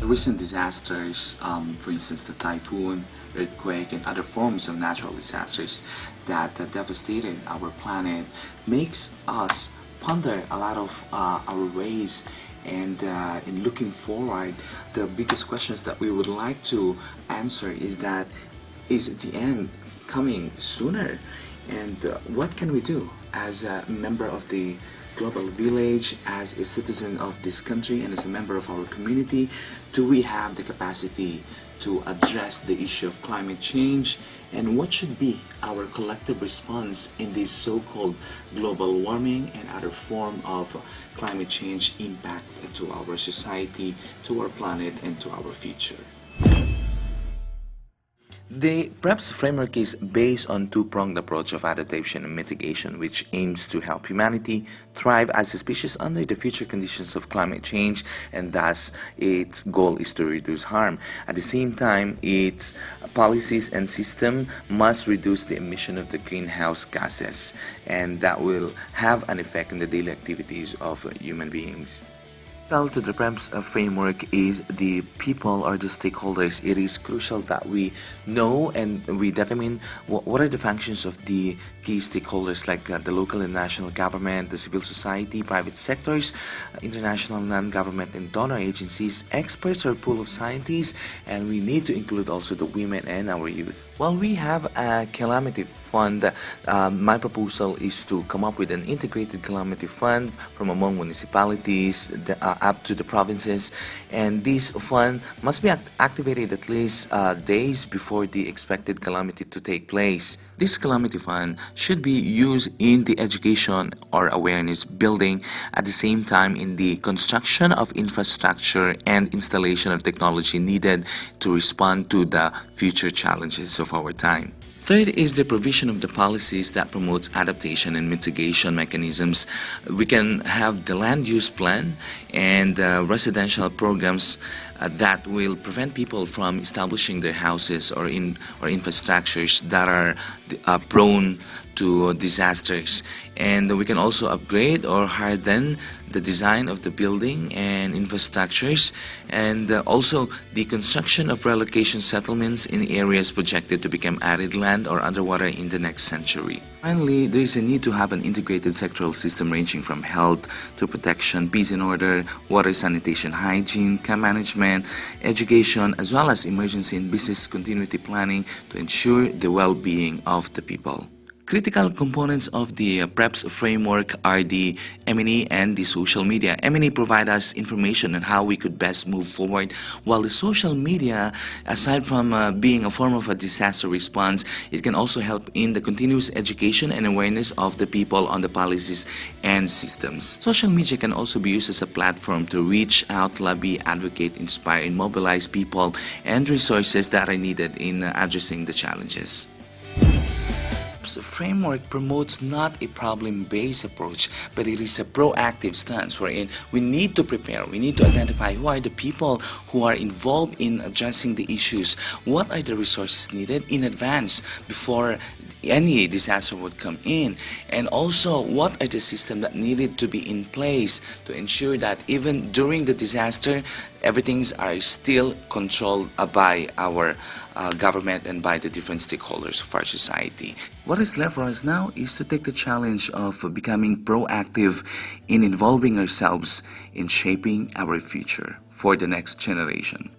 Recent disasters, for instance the typhoon, earthquake and other forms of natural disasters that devastated our planet, makes us ponder a lot of our ways, and in looking forward, the biggest questions that we would like to answer is that, is the end coming sooner? And what can we do as a member of the global village, as a citizen of this country and as a member of our community? Do we have the capacity to address the issue of climate change, and what should be our collective response in this so-called global warming and other form of climate change impact to our society, to our planet and to our future? The PRePS framework is based on two-pronged approach of adaptation and mitigation, which aims to help humanity thrive as a species under the future conditions of climate change, and thus its goal is to reduce harm. At the same time, its policies and system must reduce the emission of the greenhouse gases, and that will have an effect on the daily activities of human beings. To the PRePS framework is the people or the stakeholders. It is crucial that we know and we determine what are the functions of the key stakeholders, like the local and national government, the civil society, private sectors, international non-government and donor agencies, experts or pool of scientists, and we need to include also the women and our youth. While we have a calamity fund, my proposal is to come up with an integrated calamity fund from among municipalities up to the provinces, and this fund must be activated at least days before the expected calamity to take place. This calamity fund should be used in the education or awareness building, at the same time in the construction of infrastructure and installation of technology needed to respond to the future challenges of our time. Third is the provision of the policies that promotes adaptation and mitigation mechanisms. We can have the land use plan and residential programs that will prevent people from establishing their houses or infrastructures that are prone to disasters. And we can also upgrade or harden the design of the building and infrastructures, and also the construction of relocation settlements in areas projected to become arid land or underwater in the next century. Finally, there is a need to have an integrated sectoral system ranging from health to protection, peace and order, water sanitation, hygiene, camp management, education, as well as emergency and business continuity planning to ensure the well-being of the people. Critical components of the PRePS framework are the M&E and the social media. M&E provide us information on how we could best move forward, while the social media, aside from being a form of a disaster response, it can also help in the continuous education and awareness of the people on the policies and systems. Social media can also be used as a platform to reach out, lobby, advocate, inspire, and mobilize people and resources that are needed in addressing the challenges. The framework promotes not a problem-based approach, but it is a proactive stance wherein we need to prepare, we need to identify who are the people who are involved in addressing the issues, what are the resources needed in advance before any disaster would come in, and also what are the systems that needed to be in place to ensure that even during the disaster, everything are still controlled by our government and by the different stakeholders of our society. What is left for us now is to take the challenge of becoming proactive in involving ourselves in shaping our future for the next generation.